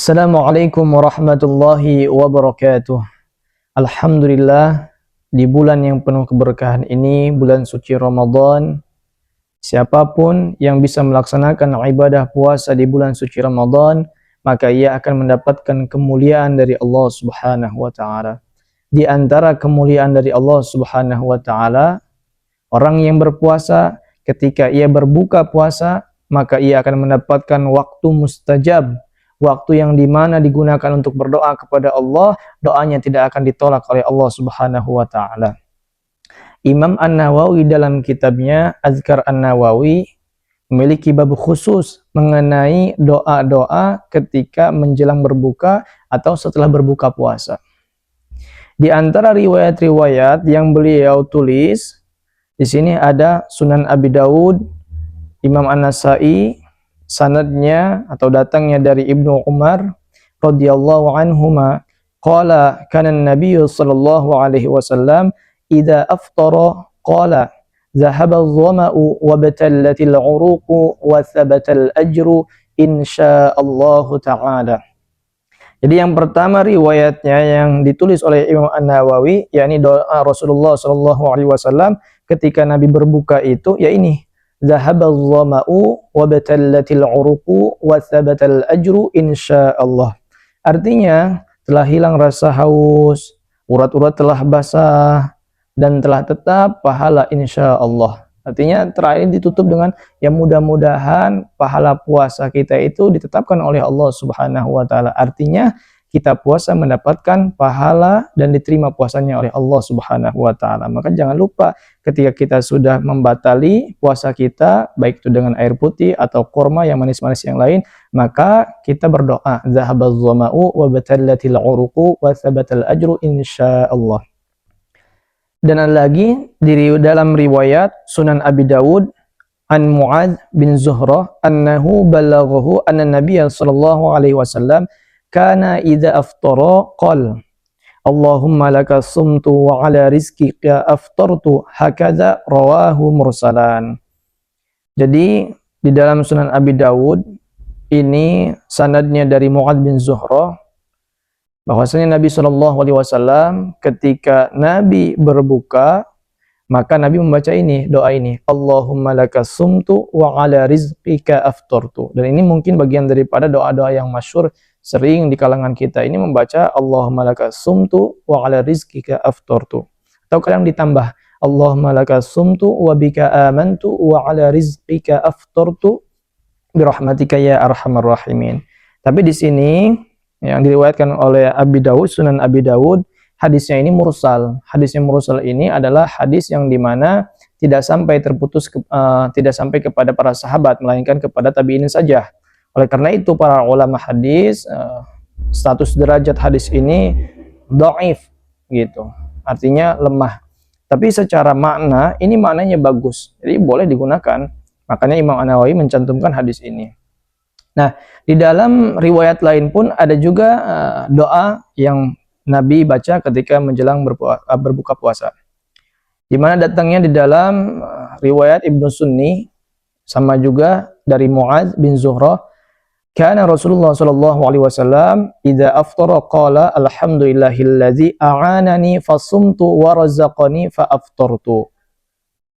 Assalamualaikum warahmatullahi wabarakatuh. Alhamdulillah, di bulan yang penuh keberkahan ini, bulan suci Ramadan, siapapun yang bisa melaksanakan ibadah puasa di bulan suci Ramadan, maka ia akan mendapatkan kemuliaan dari Allah Subhanahu wa taala. Di antara kemuliaan dari Allah Subhanahu wa taala, orang yang berpuasa ketika ia berbuka puasa, maka ia akan mendapatkan waktu mustajab, waktu yang dimana digunakan untuk berdoa kepada Allah, doanya tidak akan ditolak oleh Allah Subhanahu wa taala. Imam An-Nawawi dalam kitabnya Azkar An-Nawawi memiliki bab khusus mengenai doa-doa ketika menjelang berbuka atau setelah berbuka puasa. Di antara riwayat-riwayat yang beliau tulis, di sini ada Sunan Abi Dawud, Imam An-Nasai, sanadnya atau datangnya dari Ibnu Umar radhiyallahu anhuma, qala kana an-nabiy sallallahu alaihi wasallam idza aftara qala dhahaba adh-dhama'u wa batallatil 'uruqu wa thabata al-ajru insyaallah taala. Jadi yang pertama riwayatnya yang ditulis oleh Imam An-Nawawi, yakni doa Rasulullah sallallahu alaihi wasallam ketika Nabi berbuka itu, ya ini, zahabal dhama'u wa batallatil 'uruqu wa thabatal ajru insyaallah. Artinya telah hilang rasa haus, urat-urat telah basah dan telah tetap pahala insyaallah. Artinya terakhir ditutup dengan ya mudah-mudahan pahala puasa kita itu ditetapkan oleh Allah Subhanahu wa taala. Artinya kita puasa mendapatkan pahala dan diterima puasanya oleh Allah Subhanahu wa taala. Maka jangan lupa ketika kita sudah membatali puasa kita, baik itu dengan air putih atau kurma yang manis-manis yang lain, maka kita berdoa, zahabaz dhama'u wa batallatil 'uruqu wa thabatal ajru insyaallah. Dan lagi di dalam riwayat Sunan Abi Dawud an Mu'adz bin Zuhrah annahu balaghahu anna Nabiyya sallallahu alaihi wasallam kana idza aftara qala Allahumma laka sumtu wa ala rizqika aftartu, hakadza rawahu mursalan. Jadi di dalam Sunan Abi Dawud ini sanadnya dari Mu'adz bin Zuhrah bahwasanya Nabi Shallallahu alaihi wasallam ketika Nabi berbuka, maka Nabi membaca ini, doa ini, Allahumma laka sumtu wa ala rizqika aftartu. Dan ini mungkin bagian daripada doa-doa yang masyhur sering di kalangan kita ini membaca Allahumma laka sumtu wa ala rizqika aftartu. Atau kadang ditambah Allahumma laka sumtu wa bika amantu wa ala rizqika aftartu birahmatika ya arhamar rahimin. Tapi di sini yang diriwayatkan oleh Abi Dawud, Sunan Abi Dawud, hadisnya ini mursal. Hadisnya mursal ini adalah hadis yang dimana tidak sampai terputus, tidak sampai kepada para sahabat, melainkan kepada tabi'in saja. Oleh karena itu para ulama hadis, status derajat hadis ini dhaif gitu. Artinya lemah. Tapi secara makna, ini maknanya bagus. Jadi boleh digunakan. Makanya Imam An-Nawawi mencantumkan hadis ini. Nah, di dalam riwayat lain pun ada juga doa yang Nabi baca ketika menjelang berbuka puasa. Di mana datangnya di dalam riwayat Ibnu Sunni, sama juga dari Mu'adz bin Zuhrah, kana Rasulullah sallallahu alaihi wasallam idza aftara qala alhamdulillahilladzi a'anani fasumtu wa razaqani fa aftartu.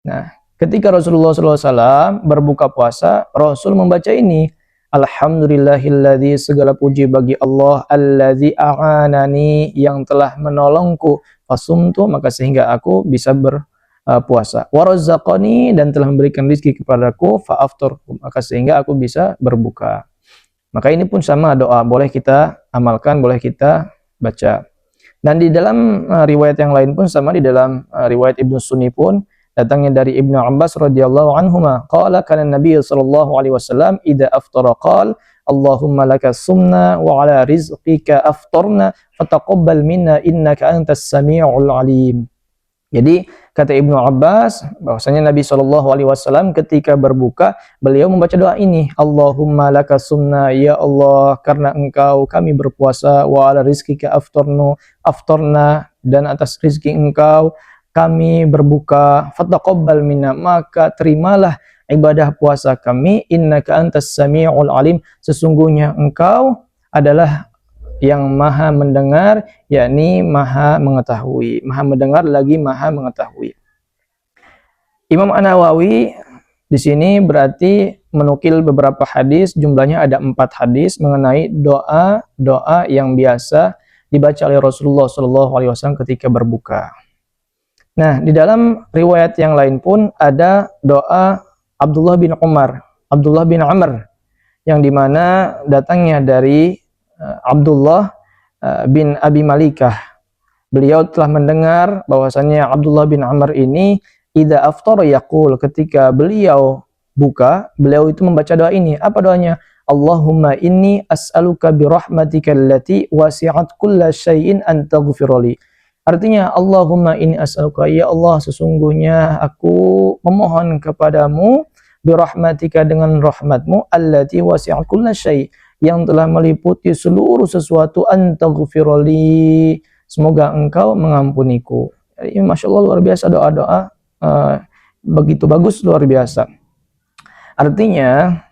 Nah, ketika Rasulullah sallallahu alaihi wasallam berbuka puasa, Rasul membaca ini, alhamdulillahilladzi, segala puji bagi Allah, alladzi a'anani, yang telah menolongku, fasumtu, maka sehingga aku bisa berpuasa, warazaqani, dan telah memberikan rezeki kepadaku, fa'aftartu, maka sehingga aku bisa berbuka. Maka ini pun sama doa, boleh kita amalkan, boleh kita baca. Dan di dalam riwayat yang lain pun sama, di dalam riwayat Ibnu Sunni pun datangnya dari Ibnu Abbas radhiyallahu anhuma, qala kana Nabi sallallahu alaihi wasallam idza aftara qala Allahumma laka sumna wa ala rizqika aftarna fataqabbal minna innaka antas samiul alim. Jadi kata Ibnu Abbas bahwasanya Nabi sallallahu alaihi wasallam ketika berbuka beliau membaca doa ini, Allahumma laka sumna, ya Allah karena engkau kami berpuasa, wa ala rizqika aftarna, dan atas rezeki engkau kami berbuka, fataqabbal minna, maka terimalah ibadah puasa kami, innaka antas samiul alim, sesungguhnya engkau adalah yang maha mendengar, yakni maha mengetahui. Maha mendengar lagi maha mengetahui. Imam An-Nawawi di sini berarti menukil beberapa hadis, jumlahnya ada 4 hadis mengenai doa-doa yang biasa dibaca oleh Rasulullah SAW ketika berbuka. Nah, di dalam riwayat yang lain pun ada doa Abdullah bin Amr, yang dimana datangnya dari Abdullah bin Abi Malikah. Beliau telah mendengar bahwasannya Abdullah bin Amr ini idza aftara yaqul, ketika beliau buka, beliau itu membaca doa ini. Apa doanya? Allahumma inni as'aluka bi rahmatika allati wasi'at kulla syai'in an taghfirli. Artinya, Allahumma inni as'aluka, ya Allah, sesungguhnya aku memohon kepadamu bi rahmatika, dengan rahmatmu, allati wasi'at kulla syai', yang telah meliputi seluruh sesuatu, an taghfirli, semoga engkau mengampuniku. Jadi, Masya Allah, luar biasa doa-doa, begitu bagus, luar biasa. Artinya,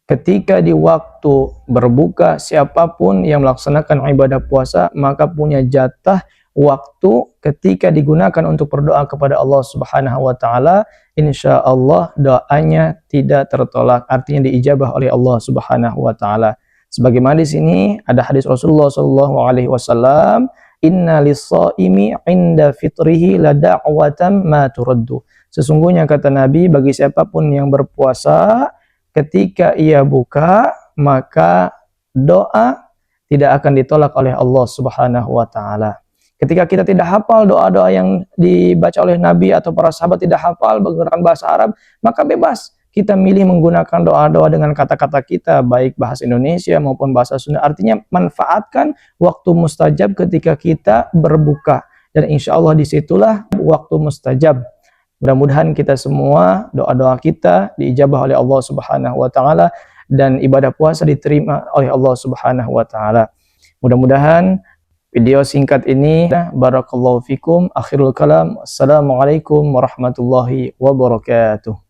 ketika di waktu berbuka, siapapun yang melaksanakan ibadah puasa, maka punya jatah waktu ketika digunakan untuk berdoa kepada Allah Subhanahu wa taala, insya Allah doanya tidak tertolak, artinya diijabah oleh Allah Subhanahu wa taala. Sebagaimana di sini ada hadis Rasulullah sallallahu alaihi wasallam, inna lis-shaimi 'inda fitrihi la da'watan ma turaddu. Sesungguhnya kata Nabi, bagi siapapun yang berpuasa ketika ia buka, maka doa tidak akan ditolak oleh Allah Subhanahu wa taala. Ketika kita tidak hafal doa-doa yang dibaca oleh Nabi atau para sahabat, tidak hafal menggunakan bahasa Arab, maka bebas kita milih menggunakan doa-doa dengan kata-kata kita, baik bahasa Indonesia maupun bahasa Sunda. Artinya manfaatkan waktu mustajab ketika kita berbuka, dan insya Allah disitulah waktu mustajab. Mudah-mudahan kita semua, doa-doa kita diijabah oleh Allah Subhanahu wa taala, dan ibadah puasa diterima oleh Allah Subhanahu wa taala. Mudah-mudahan video singkat ini, barakallahu fikum, akhirul kalam, assalamualaikum warahmatullahi wabarakatuh.